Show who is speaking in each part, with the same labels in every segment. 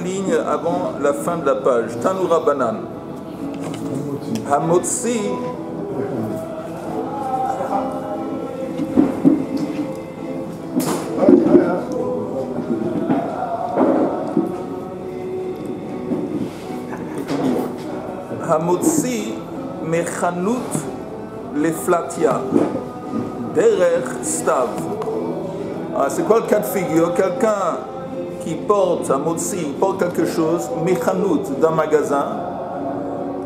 Speaker 1: lignes avant la fin de la page. Tanu Rabbanan. Hamotzi. Hamotzi mechanut leflatia derech stav. C'est quoi le cas de figure? Quelqu'un qui porte Hamotzi, porte quelque chose, mechanut d'un magasin,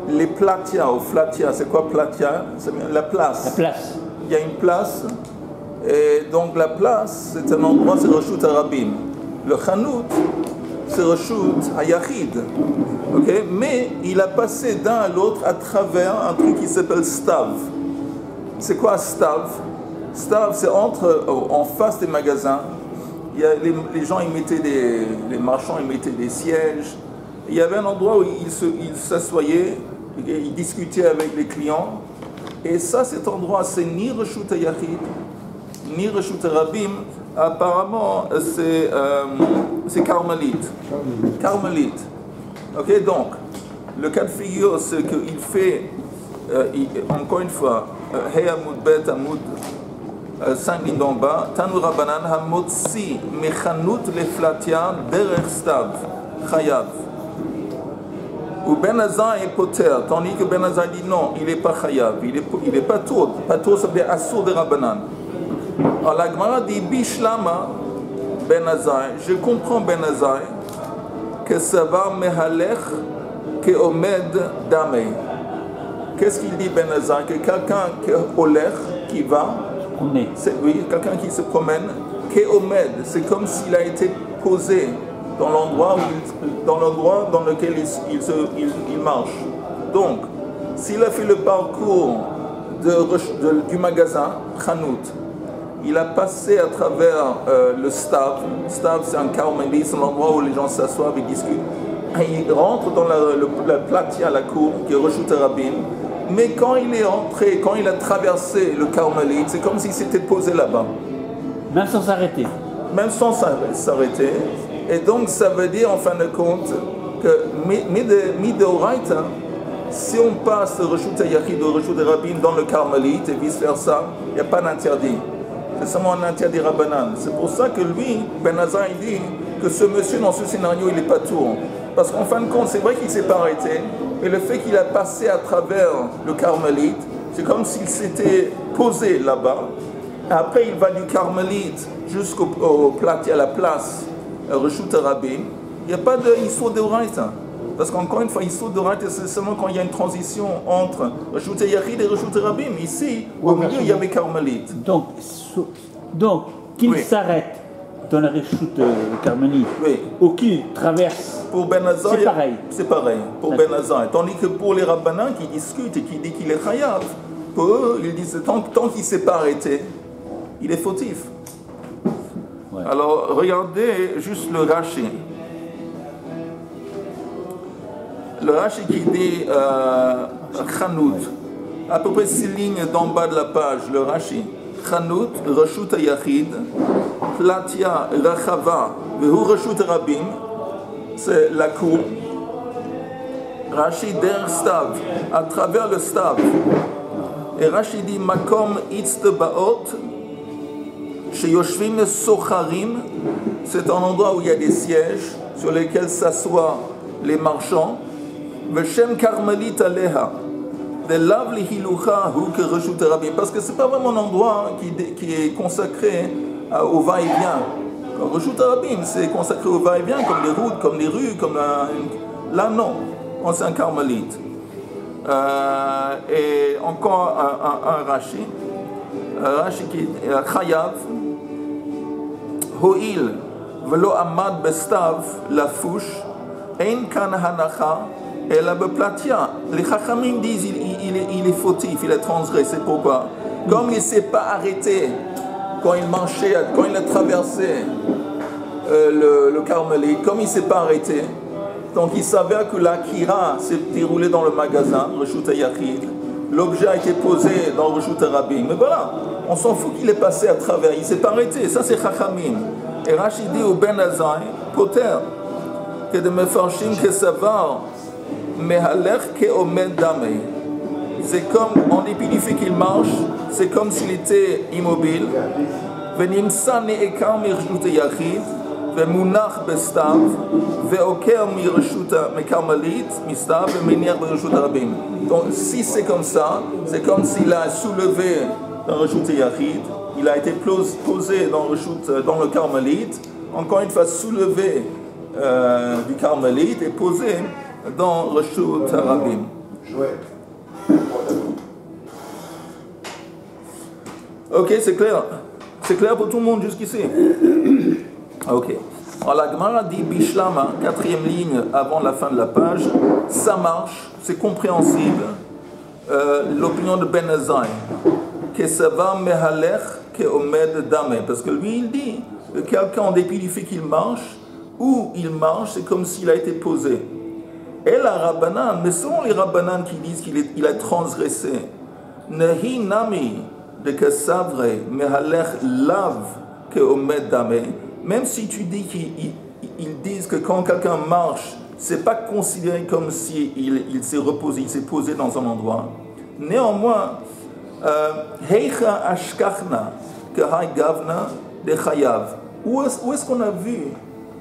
Speaker 1: les platia ou flatia, c'est quoi platia? C'est la place.
Speaker 2: La place.
Speaker 1: Il y a une place, et donc la place, c'est un endroit, c'est Reshut Harabim. Le chanout, c'est Reshut Hayachid. Okay? Mais il a passé d'un à l'autre à travers un truc qui s'appelle stav. C'est quoi stav? Stav, c'est en face des magasins. Il y a les gens, les marchands, ils mettaient des sièges. Il y avait un endroit où ils s'assoyaient, ils discutaient avec les clients. Et ça, cet endroit, c'est ni Reshut Hayachid, ni Reshut Harabim. Apparemment, c'est carmélite. Carmélite. Ok, donc, le cas de figure, c'est qu'il fait, encore une fois, Hey Amoud Bet Amoud, 5 lignes d'en bas, Tanu Rabbanan Hamotzi Mechanut Leflatia Derech Stav Chayav. Ou Ben Azai est poter, tandis que Ben Azai dit non, il n'est pas Chayav, il est pas tour. Pas tour, ça veut dire Assur de Rabbanan. Alors la Gemara dit Bishlama Ben Azai, je comprends Ben Azai que ça va mehalech que omed damei. Qu'est-ce qu'il dit Ben Azai? Que quelqu'un qui olech, qui va, oui, quelqu'un qui se promène, que omed, c'est comme s'il a été posé dans l'endroit dans lequel il marche. Donc, s'il a fait le parcours du magasin Chanout, il a passé à travers le stav. Stav, c'est un carmélite, c'est l'endroit où les gens s'assoient et discutent. Et il rentre dans la platia, la cour, qui est Reshut Harabim. Mais quand il est entré, quand il a traversé le carmélite, c'est comme s'il s'était posé là-bas.
Speaker 2: Même sans s'arrêter.
Speaker 1: Même sans s'arrêter. Et donc, ça veut dire, en fin de compte, que Midoraita, si on passe de Reshut Hayachid ou Reshut Harabim dans le carmélite et vice-versa, il n'y a pas d'interdit. C'est seulement un interdit Rabbanan. C'est pour ça que lui, Ben Azai, dit que ce monsieur, dans ce scénario, il n'est pas tour. Parce qu'en fin de compte, c'est vrai qu'il ne s'est pas arrêté, mais le fait qu'il a passé à travers le carmélite, c'est comme s'il s'était posé là-bas. Après, il va du carmélite jusqu'au plateau, à la place Reshut Harabim. Il n'y a pas d'histoire de Raïta. Parce qu'encore une fois, l'histoire de Raïta, c'est seulement quand il y a une transition entre Reshut Hayachid et Reshut Harabim. Ici, au milieu, il y avait carmélite.
Speaker 2: Donc qu'il s'arrête dans la Reshut carmélite,
Speaker 1: oui,
Speaker 2: ou qu'il traverse,
Speaker 1: pour Ben Azai,
Speaker 2: c'est pareil.
Speaker 1: C'est pareil, pour Ben Azai. Tandis que pour les Rabbanans qui discutent et qui disent qu'il est Chayav, pour eux, ils disent tant qu'il ne s'est pas arrêté, il est fautif. Ouais. Alors, regardez juste le Rashi. Le Rashi qui dit Chanout, à peu près 6 lignes d'en bas de la page, le Rashi. Chanout, Reshut Hayachid, Platia, Rachava, Vehu Reshut Harabim, c'est la cour. Rashi der stav, à travers le stav. Et Rashi dit Makom itztebaot, chez Yoshvim Socharim, c'est un endroit où il y a des sièges sur lesquels s'assoient les marchands. Veshem Karmelit Aleha. Parce que ce n'est pas vraiment un endroit qui est consacré au va-et-vient. Reshut Harabim, c'est consacré au va-et-vient, comme les routes, comme les rues, comme là non, c'est un carmélite. Et encore un Rashi. Rashi qui est Chayav, Ho'il, Velo Amad Bestav, la fouche, Ein Kan Hanacha, et la Beplatia. Les Chachamim disent il est fautif, il est transgressé. Pourquoi? Comme il ne s'est pas arrêté quand il marchait, quand il a traversé le carmélite, comme il ne s'est pas arrêté, donc il s'avère que la Kira s'est déroulée dans le magasin, Reshut Hayachid. L'objet a été posé dans Reshut Harabim. Mais voilà, on s'en fout qu'il est passé à travers, il ne s'est pas arrêté. Ça c'est Chachamim. Et Rashi dit au Ben Azai, Poter, que de Mefarshim Kesavar, Mehalech Keomed Dame. C'est comme, en dépit du fait qu'il marche, c'est comme s'il était immobile. Venimsa Ne'ekar Mirshut Yachid, Vemunach Bestav, Veoker Mirshut Mekarmalit, Mistav, Vemeniach Bershut Rabim. Donc, si c'est comme ça, c'est comme s'il a soulevé dans Reshut Yachid, il a été posé dans le Carmélite, encore une fois soulevé du Carmélite et posé dans Reshut Rabim. Ok, c'est clair. C'est clair pour tout le monde jusqu'ici. Ok. Alors la Gemara dit Bishlama, 4e ligne avant la fin de la page, ça marche, c'est compréhensible. L'opinion de Ben Ezai, que ça va mehalech que omed dame, parce que lui il dit que quelqu'un en dépit du fait qu'il marche, où il marche, c'est comme s'il a été posé. Et la Rabbanan, mais selon les Rabbanan qui disent qu'il a transgressé, Nehi nami de que savre mehalech lav que omed dame, même si tu dis qu'ils disent que quand quelqu'un marche, c'est pas considéré comme si il s'est reposé, il s'est posé dans un endroit. Néanmoins, heicha ashkachna que hay gavna de chayav. Où est-ce qu'on a vu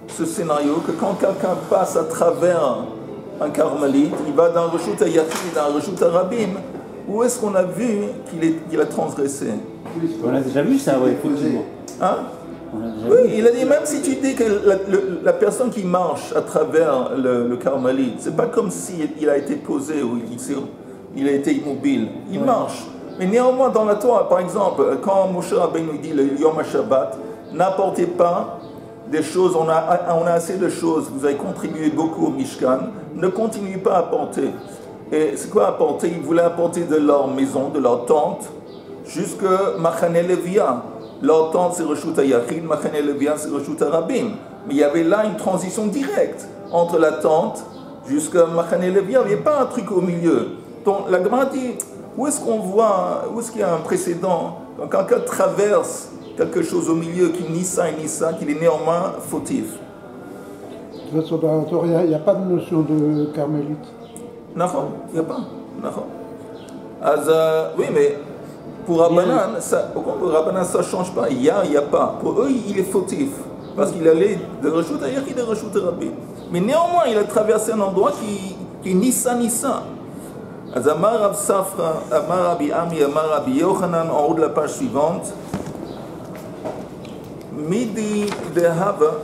Speaker 1: ce scénario que quand quelqu'un passe à travers un carmélite, il va dans Reshut Yachid, dans Reshut Rabim, où est-ce qu'on a vu qu'il a transgressé?
Speaker 2: On a déjà vu ça, oui, effectivement.
Speaker 1: Hein? Oui, il a dit, même si tu dis que la personne qui marche à travers le carmélite, c'est pas comme s'il a été posé ou il a été immobile. Il marche. Mais néanmoins, dans la Torah, par exemple, quand Moshe Rabbeinu dit le Yom HaShabbat, n'apportez pas des choses, on a assez de choses, vous avez contribué beaucoup au Mishkan, ne continuez pas à apporter. Et c'est quoi apporter? Ils voulaient apporter de leur maison, de leur tente, jusque Machane Levia. Leur tente, c'est Reshut Yachid, Machane Levia, c'est Reshut Rabim. Mais il y avait là une transition directe entre la tente jusqu'à Machane Levia. Il n'y avait pas un truc au milieu. Donc la Gemara dit, où est-ce qu'on voit, où est-ce qu'il y a un précédent, quand quelqu'un traverse quelque chose au milieu qui ni ça et ni ça, qu'il est néanmoins fautif?
Speaker 3: De toute façon, dans la Torah, il n'y a pas de notion de carmélite.
Speaker 1: Non, il n'y a pas. Oui, mais pour Rabbanan, ça ne change pas. Il y a pas. Pour eux, il est fautif. Parce qu'il allait de Reshut Yachid à Reshut Rabim. Mais néanmoins, il a traversé un endroit qui est ni ça ni ça. Amar Rav Safra, Amar Rabbi Ami, Amar Rabbi Yochanan, en haut de la page suivante. Midi de Hava,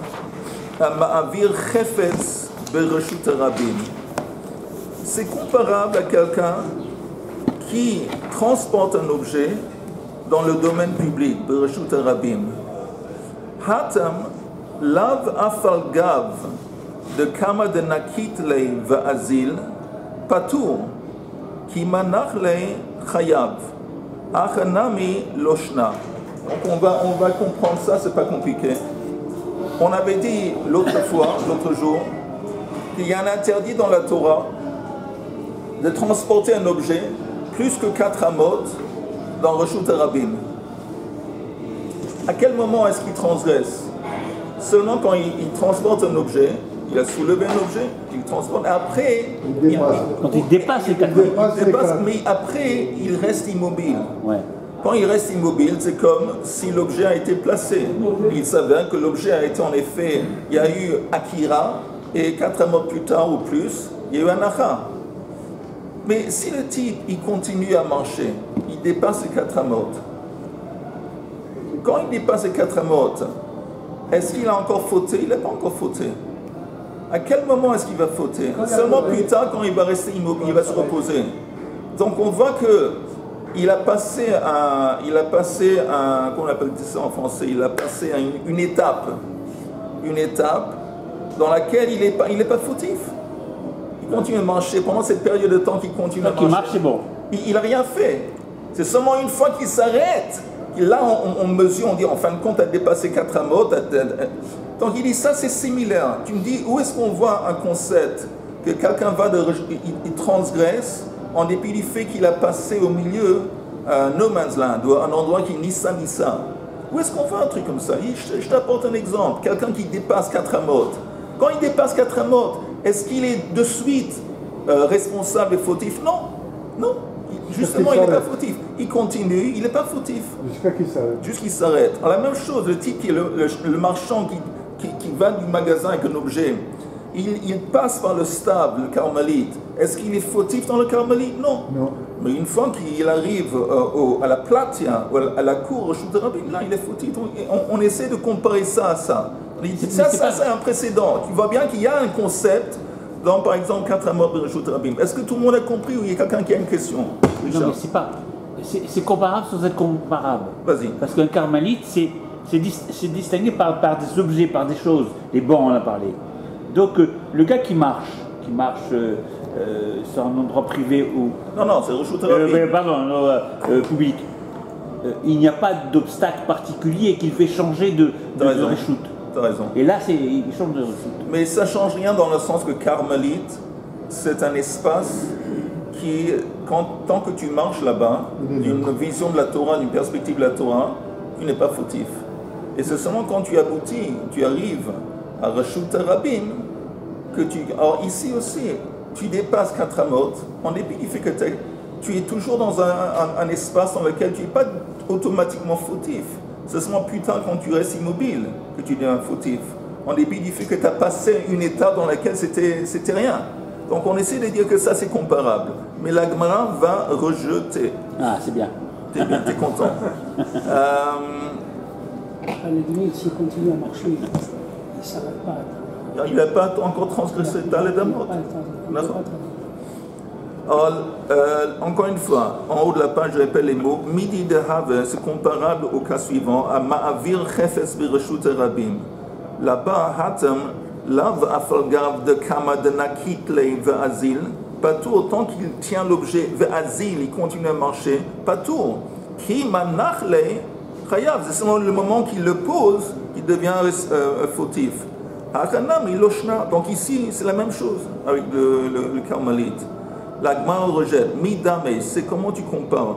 Speaker 1: Ma'avir Chefetz Bereshut Rabim. C'est comparable à quelqu'un qui transporte un objet dans le domaine public, Bereshut Rabim. Hatam lav afal gav de kama de nakit lei va'azil patur ki manach lei chayav achanami loshna. Donc on va comprendre ça, c'est pas compliqué. On avait dit l'autre jour, qu'il y a un interdit dans la Torah de transporter un objet plus que 4 amot dans Reshut Rabim. À quel moment est-ce qu'il transgresse? Seulement quand il transporte un objet, il a soulevé un objet, il transporte, après...
Speaker 2: Quand il dépasse les 4 amot.
Speaker 1: Mais après, il reste immobile.
Speaker 2: Ouais.
Speaker 1: Quand il reste immobile, c'est comme si l'objet a été placé. Il s'avère que l'objet a été en effet... Il y a eu Akira, et 4 amot plus tard ou plus, il y a eu Anacha. Mais si le type, il continue à marcher, il dépasse les 4 amot. Quand il dépasse les 4 amot, est-ce qu'il a encore fauté? Il n'a pas encore fauté. À quel moment est-ce qu'il va fauter? Seulement plus tard, quand il va rester immobile, il va se reposer. Donc on voit que il a passé comment on appelle ça en français? Il a passé une étape dans laquelle il n'est pas fautif. Il continue à marcher pendant cette période de temps qu'il continue à marcher.
Speaker 2: Il marche, c'est bon.
Speaker 1: Il n'a rien fait. C'est seulement une fois qu'il s'arrête. Là, on mesure, on dit en fin de compte, tu as dépassé 4 amot. Donc il dit ça, c'est similaire. Tu me dis, où est-ce qu'on voit un concept que quelqu'un il transgresse en dépit du fait qu'il a passé au milieu no man's land, ou un endroit qui ni ça ni ça? Où est-ce qu'on voit un truc comme ça? Je t'apporte un exemple. Quelqu'un qui dépasse 4 amot. Quand il dépasse 4 amot, est-ce qu'il est de suite responsable et fautif? Non. Non. Justement, il n'est pas fautif. Il continue, il n'est pas fautif.
Speaker 3: Jusqu'à qu'il s'arrête.
Speaker 1: Jusqu'il s'arrête. Alors, la même chose, le type qui est le marchand qui va du magasin avec un objet, il passe par le stable, le carmélite. Est-ce qu'il est fautif dans le carmélite? Non.
Speaker 3: Non.
Speaker 1: Mais une fois qu'il arrive à la platia, ou à la cour, au Reshut Rabim, là, il est fautif. On essaie de comparer ça à ça. Ça, c'est un précédent. Tu vois bien qu'il y a un concept dans, par exemple, 4 amot de Reshut Rabim. Est-ce que tout le monde a compris ou il y a quelqu'un qui a une question? Richard?
Speaker 2: Non, mais c'est pas. C'est comparable sans être comparable.
Speaker 1: Vas-y.
Speaker 2: Parce qu'un carmélite, c'est distingué par des objets, par des choses. Les bancs, on en a parlé. Donc, le gars qui marche sur un endroit privé ou.
Speaker 1: Non, c'est Reshut Rabim.
Speaker 2: Pardon, public. Il n'y a pas d'obstacle particulier qui le fait changer de reshoot.
Speaker 1: T'as raison.
Speaker 2: Et là, il change de reshoot.
Speaker 1: Mais ça ne change rien dans le sens que carmélite, c'est un espace qui, tant que tu marches là-bas, d'une vision de la Torah, d'une perspective de la Torah, tu n'es pas fautif. Et c'est seulement quand tu aboutis, tu arrives à Reshut Rabim, que tu. Alors ici aussi, tu dépasses 4 amot, en dépit du fait que tu es toujours dans un espace dans lequel tu n'es pas automatiquement fautif. C'est seulement plus tard quand tu restes immobile que tu deviens fautif. En dépit du fait que tu as passé une étape dans laquelle c'était rien. Donc on essaie de dire que ça c'est comparable. Mais la Gemara va rejeter.
Speaker 2: Ah, c'est bien.
Speaker 1: T'es bien, t'es content.
Speaker 4: À la limite, s'il continue à marcher, il ne s'arrête pas.
Speaker 1: Il n'a pas encore transgressé Dalet Amot. Encore une fois, en haut de la page, je répète les mots. Midi de Have, c'est comparable au cas suivant à Ma'avir Chefes Bireshut Rabim. Là-bas, Hatem, Lav Afalgav de Kama de Nakitlei Ve'azil. Pas tout, autant qu'il tient l'objet Ve'azil, il continue à marcher. Pas tout. Ki Manachlei Chayav, c'est seulement le moment qu'il le pose qu'il devient fautif. Hakanam Iloshna. Donc ici, c'est la même chose avec le carmélite. La Gemara rejette. Midame, c'est comment tu compares.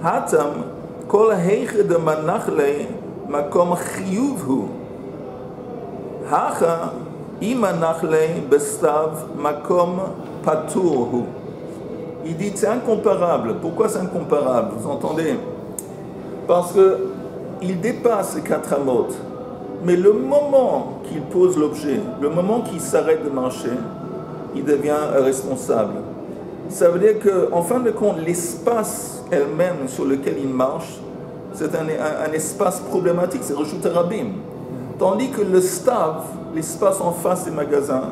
Speaker 1: Hatam, kol heiche de manachle, makom chiyuvhu. Hacha, imanachle, bestav, makom paturhu. Il dit c'est incomparable. Pourquoi c'est incomparable? Vous entendez? Parce qu'il dépasse les 4 amot. Mais le moment qu'il pose l'objet, le moment qu'il s'arrête de marcher, il devient responsable. Ça veut dire qu'en fin de compte, l'espace elle-même sur lequel il marche, c'est un espace problématique, c'est Reshut Rabim. Tandis que le stav, l'espace en face des magasins,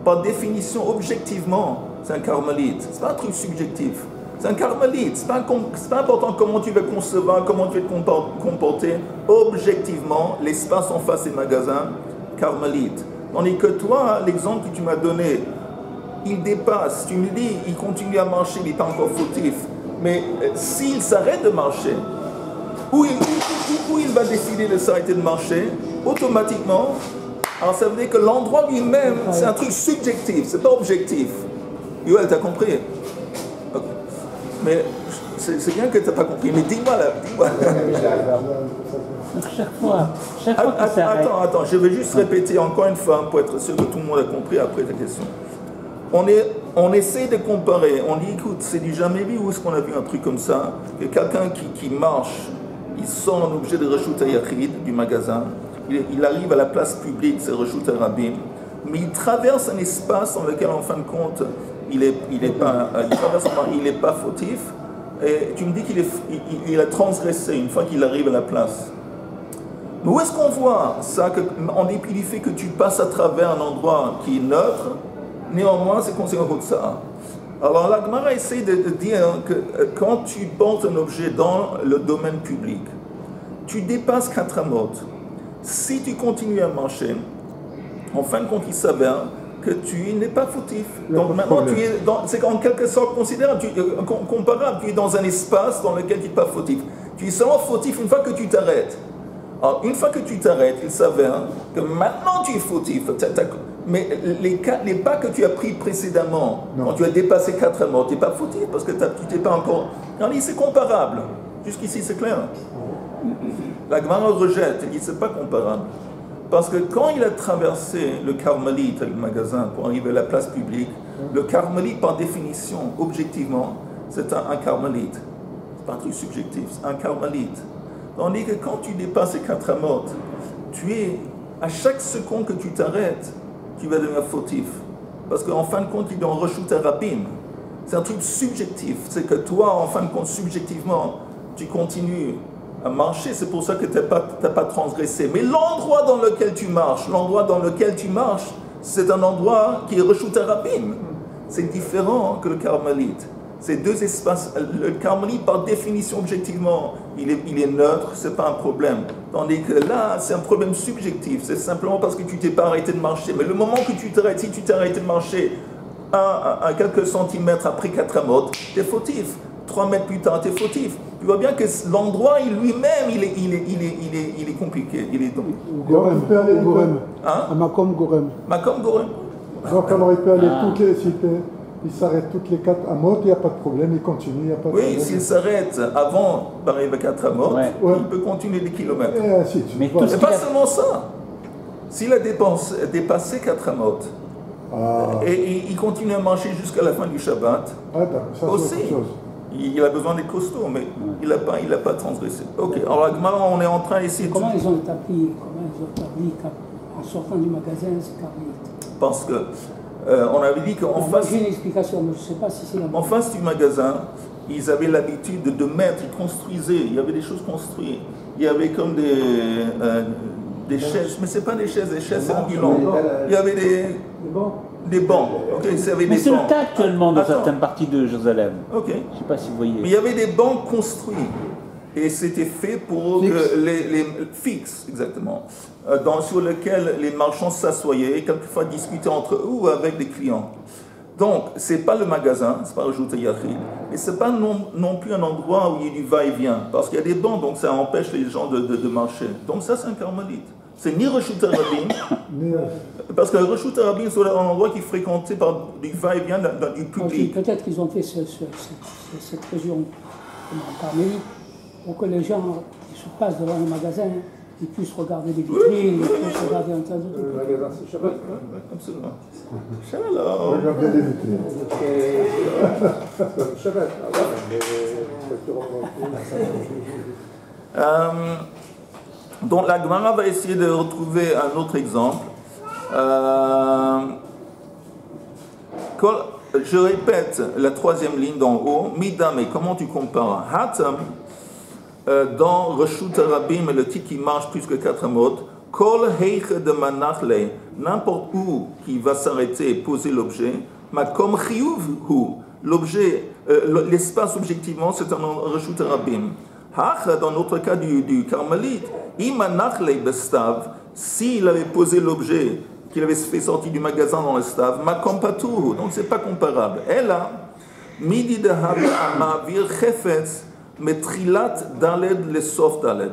Speaker 1: par définition, objectivement, c'est un carmélite. C'est pas un truc subjectif. C'est un carmélite. C'est pas important comment tu vas concevoir, comment tu vas te comporter. Objectivement, l'espace en face des magasins, carmélite. Tandis que toi, l'exemple que tu m'as donné, il dépasse, tu me dis, il continue à marcher, il n'est pas encore fautif. Mais s'il s'arrête de marcher, où il va décider de s'arrêter de marcher, automatiquement, alors ça veut dire que l'endroit lui-même, c'est un truc subjectif, c'est pas objectif. Yoel, t'as compris? Okay. Mais c'est bien que t'as pas compris, mais dis-moi là, dis-moi.
Speaker 2: Donc chaque fois qu'il s'arrête.
Speaker 1: Attends, je vais juste répéter encore une fois pour être sûr que tout le monde a compris après ta question. On essaie de comparer, on dit écoute, c'est du jamais vu, où est-ce qu'on a vu un truc comme ça, que quelqu'un qui marche, il sort un objet de Reshut Yachid du magasin, il arrive à la place publique, c'est Reshut Rabim, mais il traverse un espace dans lequel en fin de compte, il n'est pas fautif, et tu me dis qu'il a transgressé une fois qu'il arrive à la place. Mais où est-ce qu'on voit ça, en dépit du fait que tu passes à travers un endroit qui est neutre, néanmoins, c'est considéré comme ça. Alors, la Gemara essaie de dire que quand tu portes un objet dans le domaine public, tu dépasses 4 amot. Si tu continues à marcher, en fin de compte, il s'avère que tu n'es pas fautif. Donc maintenant, c'est en quelque sorte considérable, comparable. Tu es dans un espace dans lequel tu n'es pas fautif. Tu es seulement fautif une fois que tu t'arrêtes. Alors, une fois que tu t'arrêtes, il s'avère que maintenant tu es fautif. Mais les pas que tu as pris précédemment, quand tu as dépassé 4 amot, tu n'es pas fautif parce que tu n'es pas encore. C'est comparable. Jusqu'ici, c'est clair. La Gemara rejette, il dit c'est pas comparable. Parce que quand il a traversé le Carmélite, le magasin, pour arriver à la place publique, le Carmélite, par définition, objectivement, c'est un Carmélite. C'est pas un truc subjectif, c'est un Carmélite. Tandis que quand tu dépasses les 4 amot, tu es, à chaque seconde que tu t'arrêtes, tu vas devenir fautif. Parce qu'en fin de compte, il est en reshut rabim. C'est un truc subjectif. C'est que toi, en fin de compte, subjectivement, tu continues à marcher. C'est pour ça que tu n'as pas transgressé. Mais l'endroit dans lequel tu marches, c'est un endroit qui est reshut rabim. C'est différent que le Carmélite. Ces deux espaces, le Carmélite, par définition, objectivement, il est neutre, c'est pas un problème. Tandis que là, c'est un problème subjectif. C'est simplement parce que tu t'es pas arrêté de marcher. Mais le moment que tu t'arrêtes, si tu t'es arrêté de marcher à quelques centimètres après 4 amot, t'es fautif. 3 mètres plus tard, t'es fautif. Tu vois bien que l'endroit lui-même, il est compliqué. Il est
Speaker 3: Gorem.
Speaker 1: Hein?
Speaker 3: Un Makom Gorem.
Speaker 1: Makom Gorem.
Speaker 5: Donc alors il peut aller il s'arrête toutes les 4 amot, il n'y a pas de problème, il continue, il n'y a pas de problème.
Speaker 1: Oui, s'il s'arrête avant d'arriver à 4 amot, il peut continuer des kilomètres.
Speaker 5: Et ainsi de suite.
Speaker 2: Mais
Speaker 5: Voilà.
Speaker 1: Et pas seulement ça. S'il a dépassé 4 amot, et il continue à marcher jusqu'à la fin du Shabbat,
Speaker 5: Ça,
Speaker 1: aussi,
Speaker 5: c'est autre chose.
Speaker 1: il a besoin des costauds, mais il n'a pas transgressé. Ok, alors Agmara, on est en train d'essayer de...
Speaker 4: Comment ils ont établi qu'en sortant du magasin, c'est Carmélite?
Speaker 1: Parce que on avait dit qu'en face...
Speaker 4: J'ai une explication, mais je ne sais pas si c'est la bonne.
Speaker 1: En face du magasin, ils avaient l'habitude de mettre, ils construisaient, il y avait des choses construites. Il y avait comme des chaises, mais ce n'est pas des chaises c'est ambulant. Il y avait des bancs. Okay,
Speaker 2: mais c'est le cas actuellement dans certaines parties de Jérusalem.
Speaker 1: Ok.
Speaker 2: Je ne sais pas si vous voyez.
Speaker 1: Mais il y avait des bancs construits. Et c'était fait pour que les fixes, exactement, sur lesquels les marchands s'assoyaient, quelquefois discutaient entre eux ou avec des clients. Donc, ce n'est pas le magasin, ce n'est pas le Reshut Yachid, mais ce n'est pas non plus un endroit où il y a du va-et-vient, parce qu'il y a des bancs, donc ça empêche les gens de marcher. Donc ça, c'est un Carmélite. C'est ni Reshut Rabim, parce que le Reshut Rabim, c'est un endroit qui est fréquenté par du va-et-vient du public.
Speaker 4: Peut-être qu'ils ont fait cette région en Carmélite, pour que les gens qui se passent devant le magasin, ils puissent regarder les vitrines, ils puissent regarder un tas de trucs.
Speaker 5: Le magasin, c'est Shabbat.
Speaker 1: Absolument. Shalom.
Speaker 5: Regardez les vitrines. Shabbat.
Speaker 1: Donc la Gemara va essayer de retrouver un autre exemple. Je répète la troisième ligne d'en haut. Midam, et comment tu compares? Hatam, dans Reshut Rabim, le titre qui marche plus que 4 mots, Kol Heich de Manachle, n'importe où qui va s'arrêter, poser l'objet, Makom Chiyuv hu, l'objet, l'espace objectivement, c'est un Reshut Rabim. Hach, dans notre cas du Carmélite, Imanachle Bestav, s'il avait posé l'objet, qu'il avait fait sortir du magasin dans le stav, Makom Patur, donc c'est pas comparable. Et là, Midi de Haba Amavir Chefetz, Metrilat Daled le Sof Daled.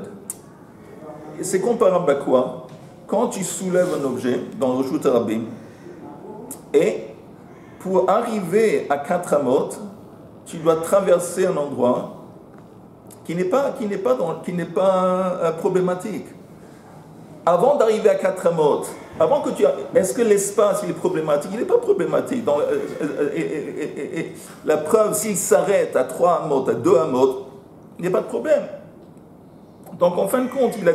Speaker 1: C'est comparable à quoi? Quand tu soulèves un objet dans le Reshut Rabim, et pour arriver à 4 amot, tu dois traverser un endroit qui n'est pas problématique. Avant d'arriver à 4 amot, est-ce que l'espace il est problématique? Il n'est pas problématique. La preuve, s'il s'arrête à 3 amot, à 2 amot, il n'y a pas de problème. Donc en fin de compte, il a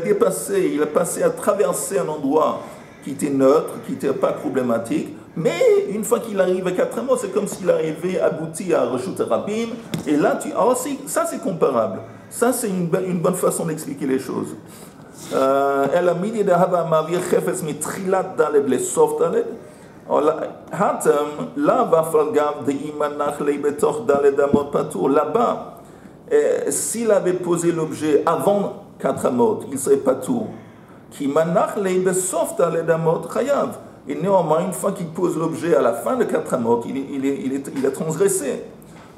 Speaker 1: passé à traverser un endroit qui était neutre, qui n'était pas problématique, mais une fois qu'il arrive à 4 amot, c'est comme s'il arrivait abouti à Reshut Rabim, et là, ça c'est comparable. Ça c'est une bonne façon d'expliquer les choses. Elle a mis des Haba Mavir Chefetz Mitrilat Daled le Sof Daled. Hatam, là va falgav de Imanach Leibetoch Daled Amot Patour. Là-bas, s'il avait posé l'objet avant 4 amot, il serait Patour. Qui Manach Leibesof Daled Amot Chayav. Et néanmoins, une fois qu'il pose l'objet à la fin de 4 amot, il a transgressé.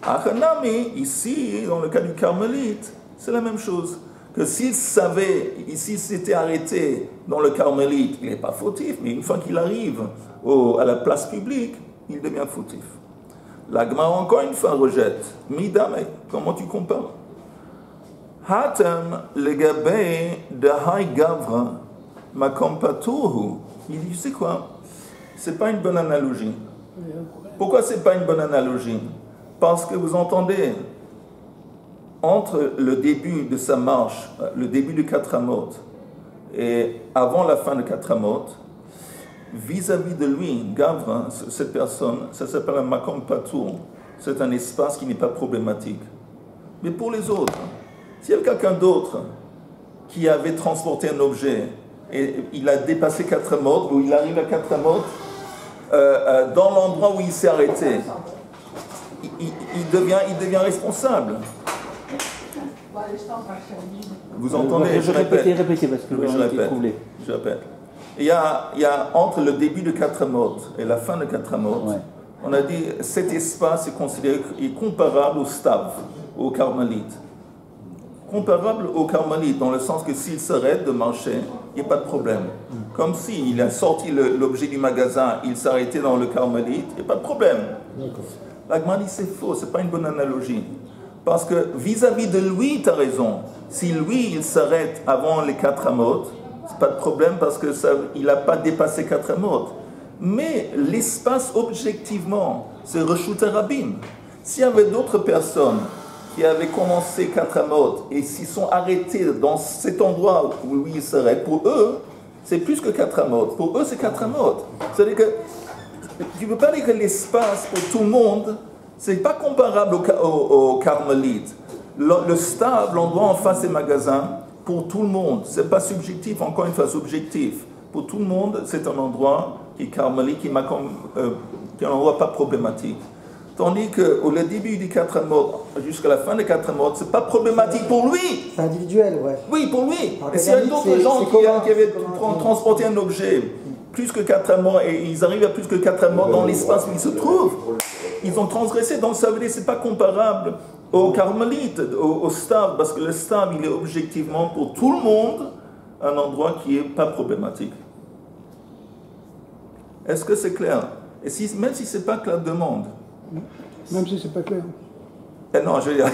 Speaker 1: Achanami, ici, dans le cas du Carmélite, c'est la même chose. Que s'il s'était arrêté dans le Carmélite, il n'est pas fautif, mais une fois qu'il arrive à la place publique, il devient fautif. La Gemara encore une fois rejette. Midame, comment tu compares? Hatem legabe de Hay Gavra Makom Patour, il dit, tu sais quoi? C'est pas une bonne analogie. Pourquoi c'est pas une bonne analogie? Parce que vous entendez, entre le début de sa marche, le début du 4 Amot, et avant la fin de 4 Amot, vis-à-vis de lui, Gavra, cette personne, ça s'appelle un Makom Patour. C'est un espace qui n'est pas problématique. Mais pour les autres, s'il y avait quelqu'un d'autre qui avait transporté un objet et il a dépassé 4 Amot, ou il arrive à 4 Amot, dans l'endroit où il s'est arrêté, il devient responsable. Vous entendez? Je répète.
Speaker 2: Répétez parce que
Speaker 1: oui, je répète. Il y a entre le début de 4 Amot et la fin de 4 Amot, on a dit cet espace est considéré comparable au Stav, au Carmélite. Comparable au Carmélite, dans le sens que s'il s'arrête de marcher, il n'y a pas de problème. Comme s'il a sorti l'objet du magasin, il s'arrêtait dans le Carmélite, il n'y a pas de problème. L'Agma dit c'est faux, ce n'est pas une bonne analogie. Parce que vis-à-vis de lui, tu as raison. Si lui, il s'arrête avant les 4 Amot, c'est pas de problème parce qu'il n'a pas dépassé 4 Amot. Mais l'espace, objectivement, c'est Reshut Rabim. S'il y avait d'autres personnes qui avaient commencé 4 Amot et s'ils sont arrêtés dans cet endroit où lui il s'arrête, pour eux, c'est plus que 4 Amot. Pour eux, c'est 4 Amot. C'est-à-dire que tu ne peux pas dire que l'espace pour tout le monde, c'est pas comparable au Carmélite. Le stable, l'endroit en face des magasins, pour tout le monde, c'est pas subjectif, encore une fois, subjectif. Pour tout le monde, c'est un endroit qui est carmélite, qui est un endroit pas problématique. Tandis qu'au début du 4 Amot, jusqu'à la fin des 4 Amot, c'est pas problématique pour lui.
Speaker 6: C'est individuel, ouais.
Speaker 1: Oui, pour lui. Et s'il y a d'autres gens qui avaient transporté un objet plus que 4 Amot, et ils arrivent à plus que 4 Amot dans l'espace où ils se trouvent, ils ont transgressé, donc ça veut dire que c'est pas comparable au Carmélite, au Stav, parce que le Stav, il est objectivement pour tout le monde un endroit qui n'est pas problématique. Est-ce que c'est clair? Et même si ce n'est pas clair, demande.
Speaker 3: Même si c'est pas clair.
Speaker 1: Non, je veux dire.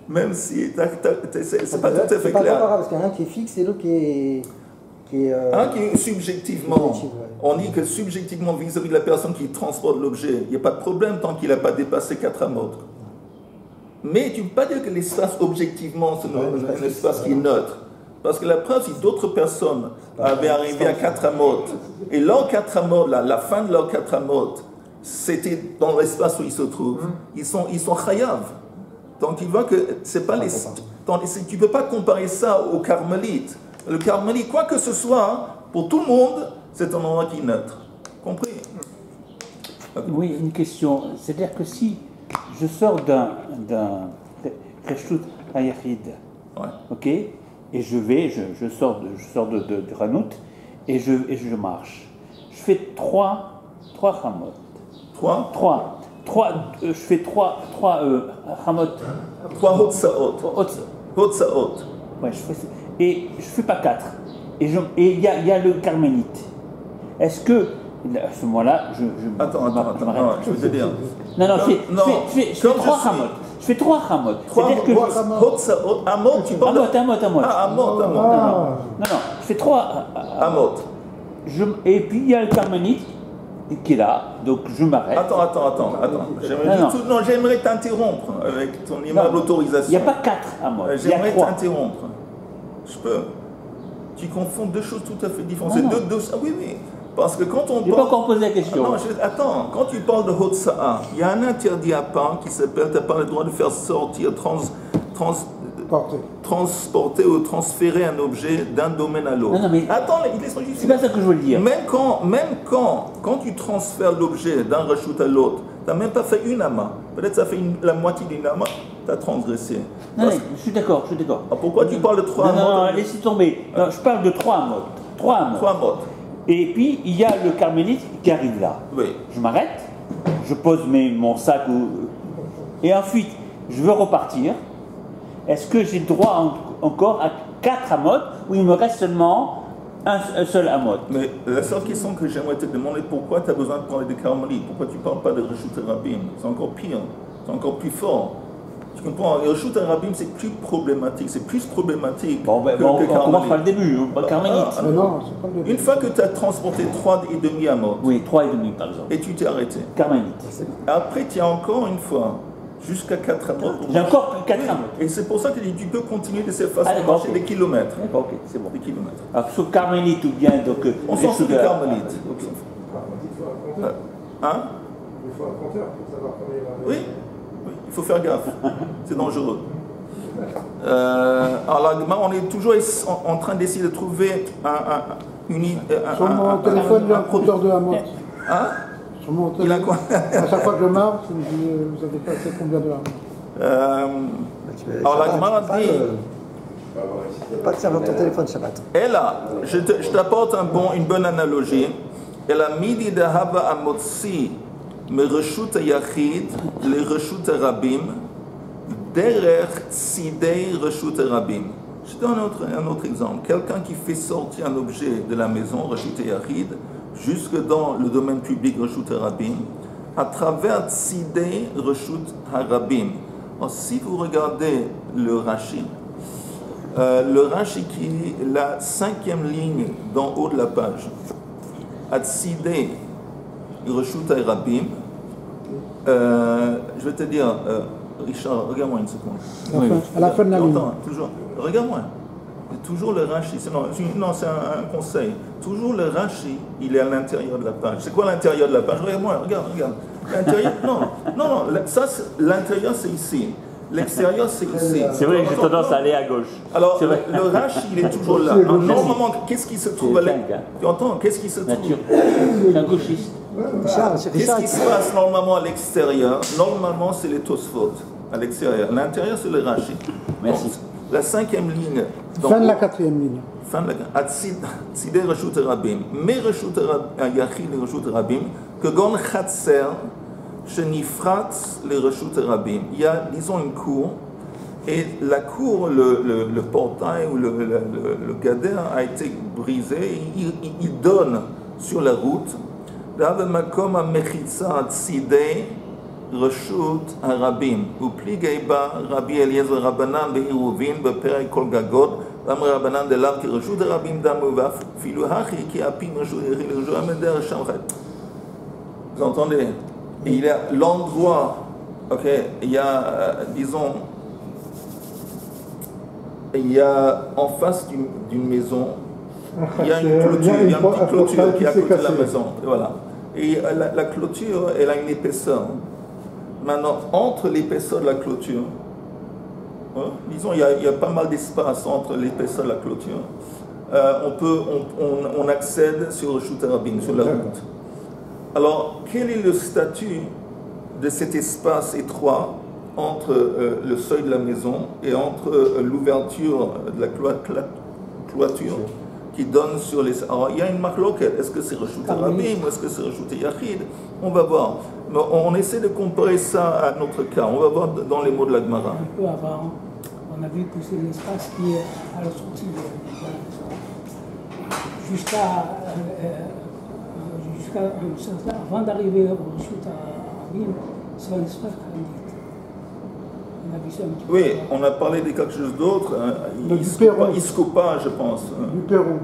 Speaker 1: Même si c'est pas tout à fait
Speaker 6: C'est pas
Speaker 1: clair.
Speaker 6: comparable, parce qu'il y en a un qui est fixe et l'autre qui est
Speaker 1: Un qui est subjectivement, on dit que subjectivement vis-à-vis de la personne qui transporte l'objet, il n'y a pas de problème tant qu'il n'a pas dépassé 4 Amot. Mais tu ne peux pas dire que l'espace objectivement c'est un espace qui est neutre. Parce que la preuve, si d'autres personnes avaient arrivé à 4 Amot, et leur 4 Amot, la fin de leur 4 Amot, c'était dans l'espace où ils se trouvent, ils sont chayav. Donc il voit que c'est pas les... Tu ne peux pas comparer ça au Carmélite. Le Carmélite, quoi que ce soit, pour tout le monde, c'est un endroit qui est neutre. Compris?
Speaker 2: Oui, une question. C'est-à-dire que si je sors d'un Reshut Hayachid, ok, et je sors de Hanout et je marche. Je fais 3 Hamot. 3 je fais 3 Hamot.
Speaker 1: 3 Hotsaot. Hotsaot.
Speaker 2: Ouais, et je fais pas 4. Et il y a le Carmélite. Est-ce que, à ce moment-là,
Speaker 1: Attends, je vais te dire.
Speaker 2: Non, je fais 3 Hamot. Je fais 3 Hamot. C'est-à-dire que...
Speaker 1: Hotsaot, Amot, tu parles...
Speaker 2: Amot.
Speaker 1: Ah, Amot.
Speaker 2: Non, je fais 3
Speaker 1: Amot.
Speaker 2: Et puis il y a le Carmélite qui est là, donc je m'arrête.
Speaker 1: Attends. J'aimerais t'interrompre avec ton immeuble autorisation.
Speaker 2: Il n'y a pas 4 Amot.
Speaker 1: J'aimerais t'interrompre. Je peux. Tu confonds deux choses tout à fait différentes. Oui. Parce que quand on parle...
Speaker 2: Je n'ai pas encore posé la question.
Speaker 1: Attends, quand tu parles de Hotsa'a, il y a un interdit à part qui s'appelle, tu n'as pas le droit de faire sortir, transporter ou transférer un objet d'un domaine à l'autre.
Speaker 2: Non, mais...
Speaker 1: Attends, laisse-moi juste...
Speaker 2: C'est pas ça que je veux dire.
Speaker 1: Même quand tu transfères l'objet d'un reshut à l'autre, tu n'as même pas fait une ama. Peut-être ça fait la moitié d'une ama, tu as transgressé.
Speaker 2: Non, je suis d'accord.
Speaker 1: Pourquoi tu parles de 3 Amot?
Speaker 2: Non, laissez tomber. Non, je parle de 3 Amot. 3 Amot. Et puis, il y a le Carmélite qui arrive là.
Speaker 1: Oui.
Speaker 2: Je m'arrête, je pose mon sac, et ensuite, je veux repartir. Est-ce que j'ai droit encore à 4 Amot ou il me reste seulement un seul Amot?
Speaker 1: Mais la seule question que j'aimerais te demander, pourquoi tu as besoin de parler de Carmélite? Pourquoi tu ne parles pas de Reshut Rabim? C'est encore pire, c'est encore plus fort. Tu comprends? Le Reshut Harabim, c'est plus problématique. C'est plus problématique
Speaker 2: Bon, ben,
Speaker 1: que
Speaker 2: on commence
Speaker 1: Carmélite.
Speaker 2: par le début, pas Carmélite.
Speaker 3: Mais non, c'est pas le début.
Speaker 1: Une fois que tu as transporté 3,5 amot,
Speaker 2: Oui, 3,5 par exemple.
Speaker 1: et tu t'es arrêté.
Speaker 2: Carmélite.
Speaker 1: Après, tu as encore une fois, jusqu'à 4 amot.
Speaker 2: J'ai encore 4 ans.
Speaker 1: Et c'est pour ça que tu peux continuer de cette façon
Speaker 2: Ah,
Speaker 1: de
Speaker 2: d'accord,
Speaker 1: marcher
Speaker 2: ok.
Speaker 1: des kilomètres.
Speaker 2: D'accord, ok, c'est bon.
Speaker 1: Des kilomètres.
Speaker 2: Alors, sur Carmélite ou bien donc.
Speaker 1: On s'en fout de Carmélite. Hein?
Speaker 5: Il faut un compteur pour savoir combien il va.
Speaker 1: Oui, oui, il faut faire gaffe. C'est dangereux. Alors, là, on est toujours en train d'essayer de trouver
Speaker 3: Sur mon téléphone, j'ai un compteur de Hamot.
Speaker 1: Hein?
Speaker 3: Sur mon
Speaker 1: Il a
Speaker 3: téléphone.
Speaker 1: quoi?
Speaker 3: À chaque fois que je marche, je me dis, vous avez passé combien de Hamot?
Speaker 1: Alors la Gemara dit,
Speaker 6: Pas de servir ton téléphone Shabbat.
Speaker 1: elle a, je t'apporte une bonne analogie, elle a midi de hava amotsi me reshut yachid le reshut rabim derer tzidei reshut rabim. Je donne un autre exemple. Quelqu'un qui fait sortir un objet de la maison, reshut yachid, jusque dans le domaine public, reshut rabim, à travers tzidei reshut harabim. Alors, si vous regardez le Rashi qui est la 5e ligne d'en haut de la page, Atsidei Reshut Harabim, je vais te dire, Richard, regarde-moi une seconde.
Speaker 3: À la fin de la ligne.
Speaker 1: Attends, toujours, regarde-moi. Toujours le Rashi, non, c'est un conseil. Toujours le Rashi, il est à l'intérieur de la page. C'est quoi l'intérieur de la page? Regarde-moi, regarde. L'intérieur, non, l'intérieur c'est ici. L'extérieur c'est ici.
Speaker 2: C'est vrai que j'ai tendance à aller à gauche.
Speaker 1: Alors,
Speaker 2: C'est vrai.
Speaker 1: le Rashi, il est toujours là. Alors, normalement, qu'est-ce qui se trouve à l'extérieur? Tu entends? Qu'est-ce qui se trouve?
Speaker 2: Nature. Je suis un gauchiste.
Speaker 6: Richard, c'est
Speaker 1: Qu'est-ce
Speaker 6: Richard.
Speaker 1: qui se passe normalement à l'extérieur? Normalement, c'est les Tosfot à l'extérieur. À l'intérieur, c'est le Rashi.
Speaker 2: Merci.
Speaker 1: Donc, la 5e ligne.
Speaker 3: Fin de la 4e ligne.
Speaker 1: fin de la Tzidei Reshut Rabim, mais Reshut Yachid et Reshut Rabim, que gon Chatser, Shenifrat les Reshut Rabim. Il y a, disons, une cour, et la cour, le portail ou le gader a été brisé, il donne sur la route. D'ave makom ha-mechitza Tzidei Reshut Harabim, ופליגי בה רבי אליעזר רבנן בעירובין בפרק כל גגות, ואמר רבנן דלאו כי רשות הרבים דמו ואפילו הכי כי אפים רשות יחיד לרשות המדר שם חי. Vous entendez? Il y a l'endroit, ok, il y a, disons, il y a en face d'une maison, il y a une clôture, il y a une petite clôture qui est à côté de la maison, voilà. Et la clôture, elle a une épaisseur. Maintenant, entre l'épaisseur de la clôture, disons, il y a pas mal d'espace entre l'épaisseur de la clôture, on accède sur Reshut Harabim, sur la route. Alors, quel est le statut de cet espace étroit entre le seuil de la maison et entre l'ouverture de la clôture qui donne sur les... Alors, il y a une marloquette. Est-ce que c'est Reshut Harabim ou est-ce que c'est Reshut Yachid? On va voir. Mais on essaie de comparer ça à notre cas. On va voir dans les mots de la Gemara.
Speaker 4: Un peu avant, on a vu que c'est l'espace qui est à la sortie de avant d'arriver au Reshut Harabim, c'est un espace grandit. On a vu ça un petit peu.
Speaker 1: Oui, on a parlé de quelque chose d'autre. Iscopa, je pense.
Speaker 3: Du Pérou.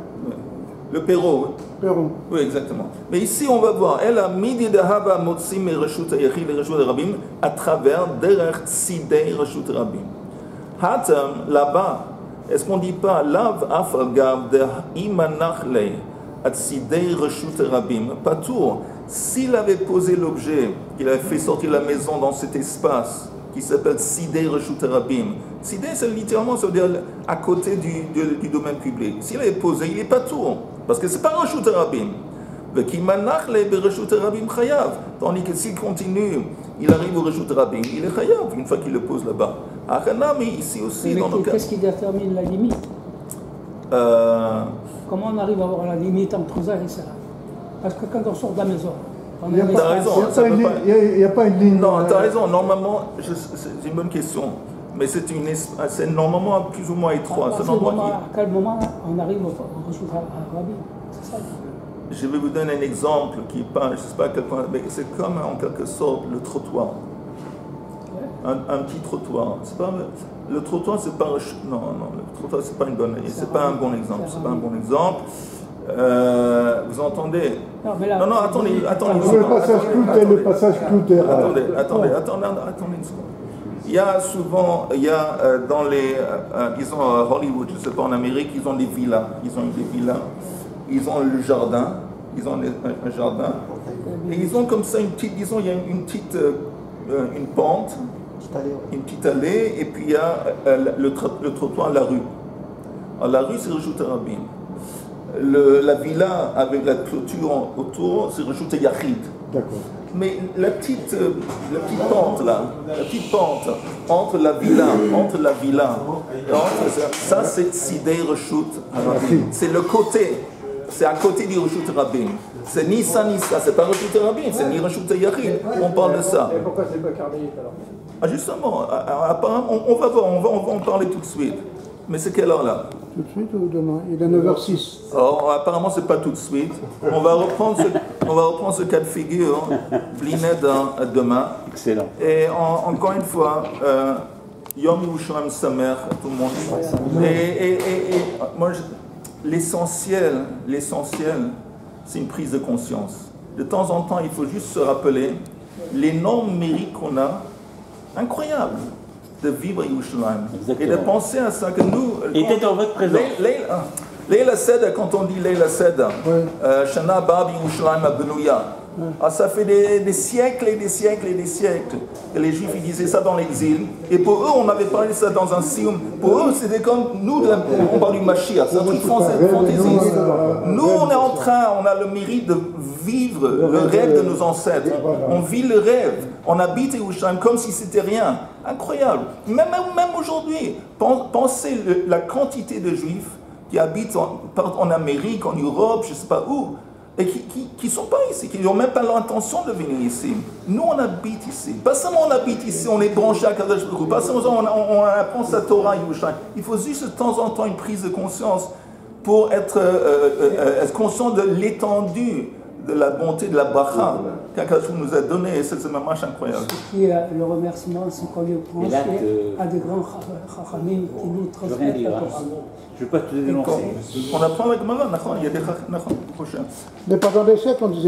Speaker 1: Le Pérou, oui.
Speaker 3: Pérou.
Speaker 1: Oui, exactement. Mais ici, on va voir. Elle a midi de haba motsim et Reshut Yachid et Reshut Harabim à travers derech tzidei Reshut Harabim. Hatam, là-bas, est-ce qu'on ne dit pas lav afagav de imanachle à tzidei Reshut Harabim? Pas tout. S'il avait posé l'objet, qu'il avait fait sortir la maison dans cet espace qui s'appelle tzidei Reshut Harabim. Tzidei, c'est littéralement, ça veut dire à côté du domaine public. S'il avait posé, il n'est pas tout. Parce que ce n'est pas Reshut Harabim. Tandis que s'il continue, il arrive au Reshut Harabim, il est chayav une fois qu'il le pose là-bas. Ici aussi,
Speaker 4: Mais
Speaker 1: dans nos cas.
Speaker 4: qu'est-ce qui détermine la limite? Comment on arrive à avoir la limite entre ça et ça? Parce que quand on sort de la maison, on
Speaker 5: Il n'y a,
Speaker 4: a un
Speaker 1: T'as
Speaker 4: espace.
Speaker 1: raison.
Speaker 5: il y a pas une ligne.
Speaker 1: Non, tu as raison. Normalement, c'est une bonne question. Mais c'est normalement plus ou moins étroit. C'est un endroit
Speaker 4: À quel moment on arrive au Reshut Harabim? C'est ça.
Speaker 1: Je vais vous donner un exemple qui n'est pas, je sais pas à quel point, mais c'est comme en quelque sorte le trottoir. un petit trottoir. C'est pas, le trottoir, c'est pas... Non, le trottoir, c'est pas une bonne... C'est pas un bon exemple. C'est pas un bon exemple. Vous entendez?
Speaker 4: Non,
Speaker 1: attendez.
Speaker 5: Le passage Cloutier.
Speaker 1: Attendez une seconde. Il y a souvent, dans les... ils ont à Hollywood, je ne sais pas, en Amérique, ils ont des villas. Ils ont le jardin. Ils ont un jardin. Et ils ont comme ça une petite... Disons, il y a une pente. Une petite allée. Et puis il y a le trottoir, la rue. Alors, la rue, c'est Reshut Rabim. La villa avec la clôture autour, c'est Reshut Yachid.
Speaker 5: D'accord.
Speaker 1: Mais la petite pente là, entre la villa, ça c'est Sidei Reshut Rabim. C'est le côté, c'est à côté du Reshut Rabim. C'est ni ça, c'est pas Reshut Rabim, c'est ni Reshut Yachid. On parle de ça.
Speaker 7: Et pourquoi c'est pas carmélite alors?
Speaker 1: Ah justement, apparemment, on va voir, on va en parler tout de suite. Mais c'est quelle heure là?
Speaker 3: Tout de suite ou demain? Il est 9h06.
Speaker 1: Alors, apparemment, c'est pas tout de suite. On va reprendre ce cas de figure, Blinet demain.
Speaker 2: Excellent.
Speaker 1: Et encore une fois, Yom Yerushalayim Samer, tout le monde. Et moi, l'essentiel, c'est une prise de conscience. De temps en temps, il faut juste se rappeler l'énorme mérite qu'on a, incroyable, de vivre à Yerushalayim. Et de penser à ça, que nous...
Speaker 2: Et d'être dans votre présence.
Speaker 1: Leila Seder, quand on dit Leila Seder, Shana Bab Yerushalayim Abenouya, ça fait des siècles et des siècles et des siècles que les Juifs ils disaient ça dans l'exil. Et pour eux, on avait parlé de ça dans un sioum. Pour eux, c'était comme nous, on parle du Mashiach, c'est un truc fantaisiste. Nous, on est en train, on a le mérite de vivre le rêve de nos ancêtres. On vit le rêve. On habite Yerushalayim comme si c'était rien. Incroyable. Même aujourd'hui, pensez la quantité de Juifs qui habitent en Amérique, en Europe, je ne sais pas où, et qui ne sont pas ici, qui n'ont même pas l'intention de venir ici. Nous, on habite ici. Pas seulement on habite ici, on est branché à Kadosh Baruch Hu, pas seulement on apprend sa Torah, Yerushalayim. Il faut juste de temps en temps une prise de conscience pour être conscient de l'étendue de la bonté, de la bracha qu'Akadosh nous a donné, et c'est une marche incroyable.
Speaker 4: Le remerciement, c'est qu'on lui pense à des grands chachamim qui nous transmettent la Torah.
Speaker 2: Je ne veux pas te dénoncer.
Speaker 1: On apprend avec Mara, il y a des chachamim prochains.
Speaker 3: Mais pendant des siècles, on disait